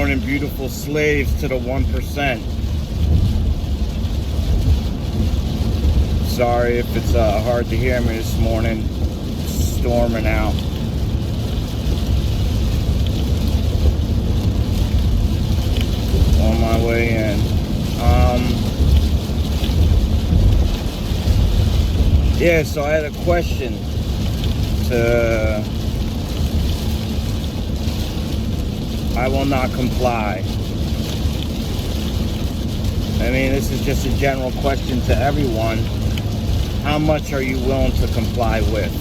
morning, beautiful slaves to the 1%. Sorry if it's hard to hear me this morning. It's storming out. On my way in. Yeah, so I had a question to... I will not comply. I mean, this is just a general question to everyone. How much are you willing to comply with?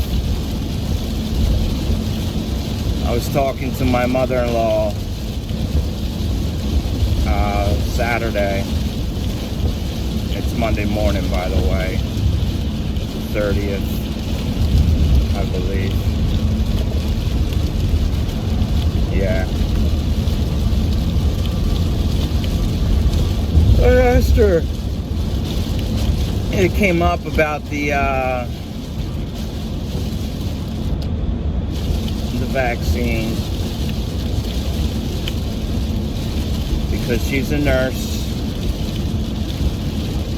I was talking to my mother-in-law Saturday. It's Monday morning, by the way. 30th, I believe. Yeah. I asked her. It came up about the vaccine, because she's a nurse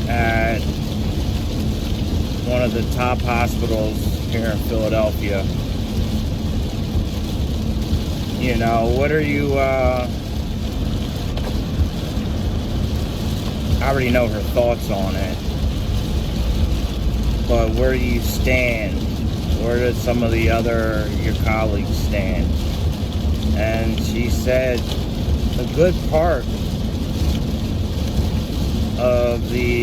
at one of the top hospitals here in Philadelphia. You know, what are you, I already know her thoughts on it, but where do you stand? Where did some of your colleagues stand? And she said a good part of a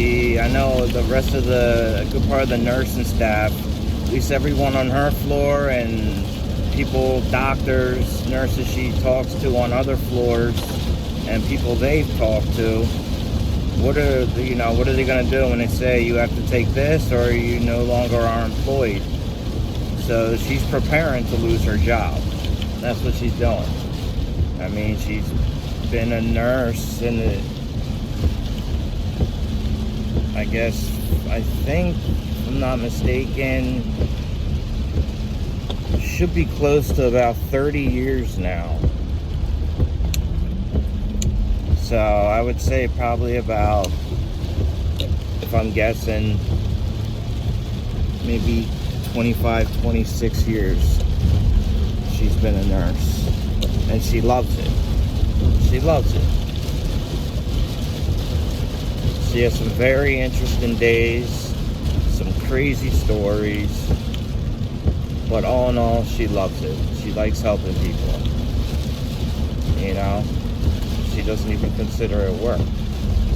good part of the nursing staff, at least everyone on her floor and people, doctors, nurses she talks to on other floors, and people they've talked to, what are they going to do when they say you have to take this or you no longer are employed? So she's preparing to lose her job. That's what she's doing. I mean, she's been a nurse I think, if I'm not mistaken, should be close to about 30 years now. So I would say probably about, if I'm guessing, maybe 25, 26 years she's been a nurse. And she loves it. She loves it. She has some very interesting days, some crazy stories, but all in all, she loves it. She likes helping people. You know, she doesn't even consider it work.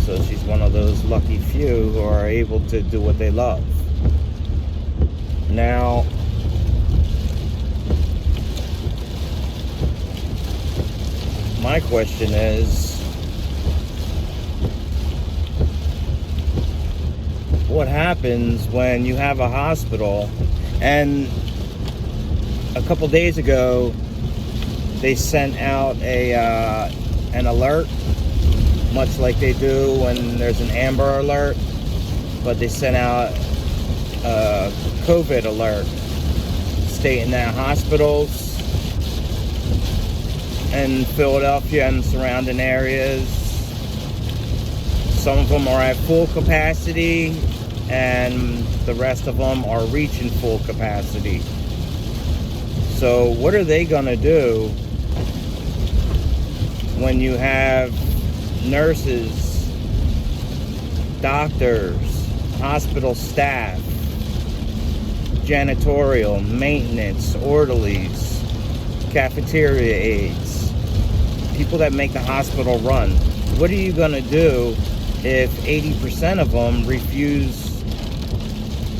So she's one of those lucky few who are able to do what they love. Now, my question is, what happens when you have a hospital? And a couple days ago they sent out an alert, much like they do when there's an Amber Alert, but they sent out a COVID alert stating that hospitals in Philadelphia and surrounding areas, some of them are at full capacity and the rest of them are reaching full capacity. So what are they going to do when you have nurses, doctors, hospital staff, janitorial, maintenance, orderlies, cafeteria aides, people that make the hospital run? What are you going to do if 80% of them refuse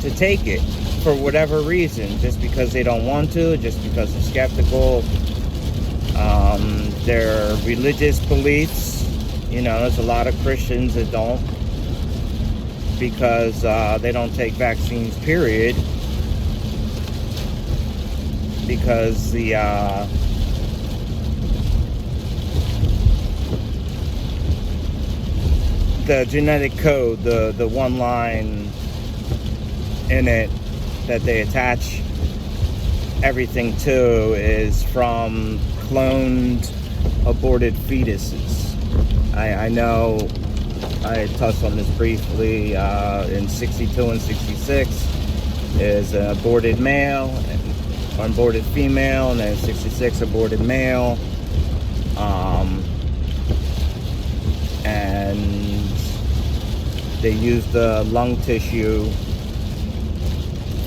to take it for whatever reason? Just because they don't want to, just because they're skeptical, their religious beliefs. You know, there's a lot of Christians that don't, because they don't take vaccines, period, because the genetic code, the one line in it that they attach everything to, is from cloned aborted fetuses. I know I touched on this briefly. In 62 and 66 is an aborted male, an aborted female, and then 66 aborted male. And they used the lung tissue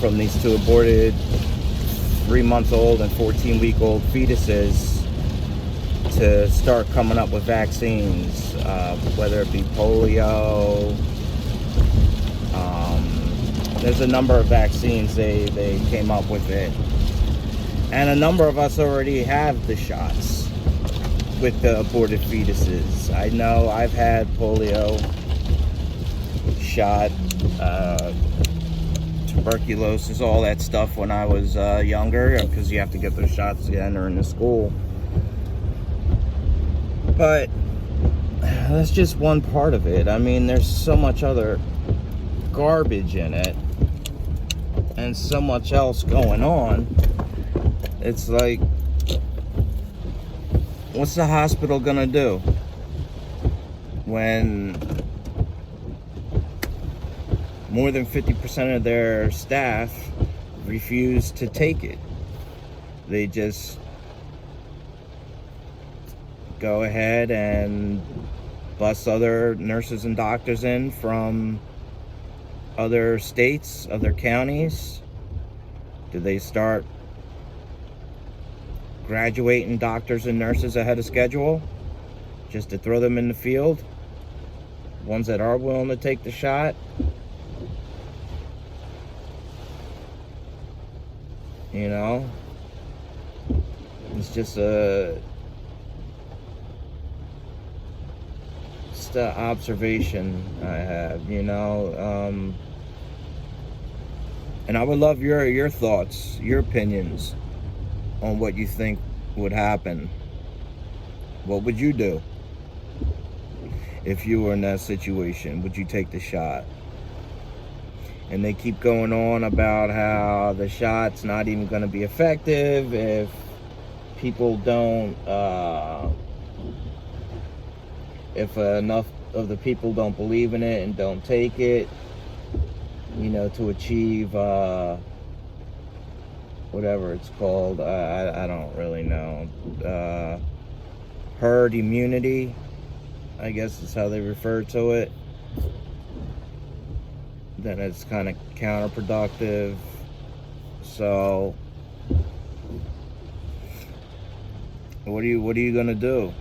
from these two aborted 3-month-old and 14-week-old fetuses to start coming up with vaccines, whether it be polio. There's a number of vaccines they came up with it. And a number of us already have the shots with the aborted fetuses. I know I've had polio shot, tuberculosis, all that stuff when I was younger, because you have to get those shots to enter into school. But that's just one part of it. I mean, there's so much other garbage in it and so much else going on. It's like, what's the hospital gonna do when more than 50% of their staff refuse to take it? They just go ahead and bus other nurses and doctors in from other states, other counties. Do they start graduating doctors and nurses ahead of schedule just to throw them in the field? Ones that are willing to take the shot. You know, it's just an observation I have, you know. And I would love your thoughts, your opinions on what you think would happen. What would you do if you were in that situation? Would you take the shot? And they keep going on about how the shot's not even going to be effective if people don't, if enough of the people don't believe in it and don't take it, you know, to achieve whatever it's called. I don't really know. Herd immunity, I guess is how they refer to it. Then it's kind of counterproductive. So what are you gonna do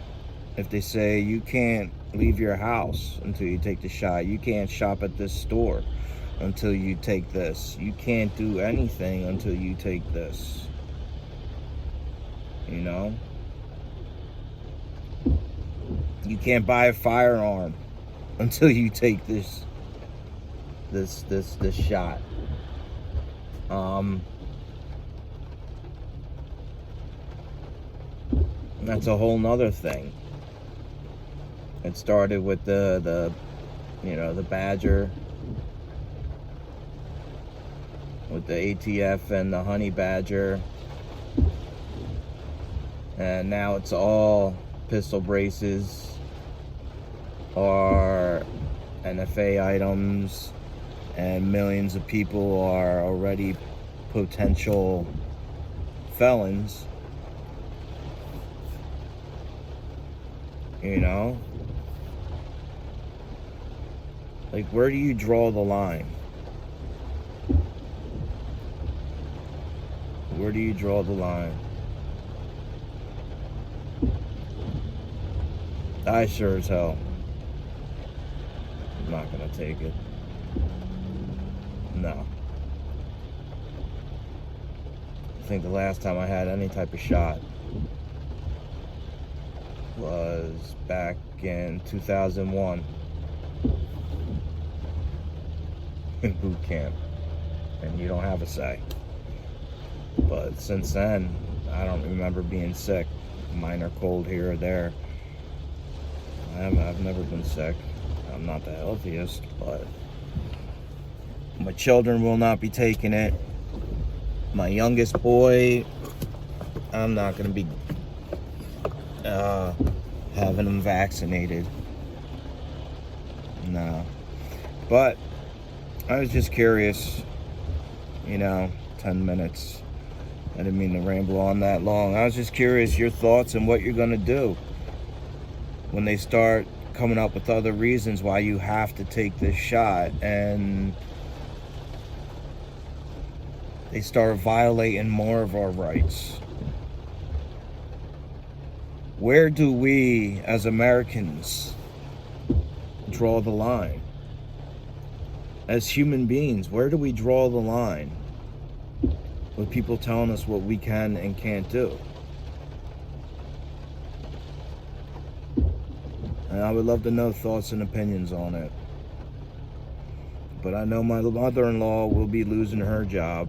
if they say you can't leave your house until you take the shot? You can't shop at this store until you take this. You can't do anything until you take this. You know? You can't buy a firearm until you take this shot. That's a whole nother thing. It started with the badger, with the ATF and the honey badger, and now it's all pistol braces or NFA items, and millions of people are already potential felons. You know? Like, where do you draw the line? Where do you draw the line? I sure as hell am not gonna take it. No. I think the last time I had any type of shot was back in 2001 in boot camp, and you don't have a say. But since then, I don't remember being sick. Minor cold here or there. I've never been sick. I'm not the healthiest, but my children will not be taking it. My youngest boy, I'm not going to be having them vaccinated. No. But I was just curious, 10 minutes. I didn't mean to ramble on that long. I was just curious your thoughts and what you're going to do when they start coming up with other reasons why you have to take this shot, and they start violating more of our rights. Where do we as Americans draw the line? As human beings, where do we draw the line with people telling us what we can and can't do? And I would love to know thoughts and opinions on it. But I know my mother-in-law will be losing her job,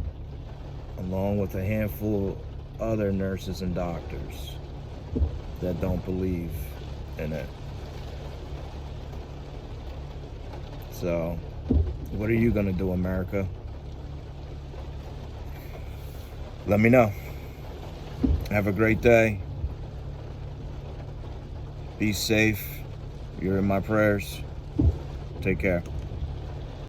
along with a handful of other nurses and doctors that don't believe in it. So, what are you going to do, America? Let me know. Have a great day. Be safe. You're in my prayers. Take care.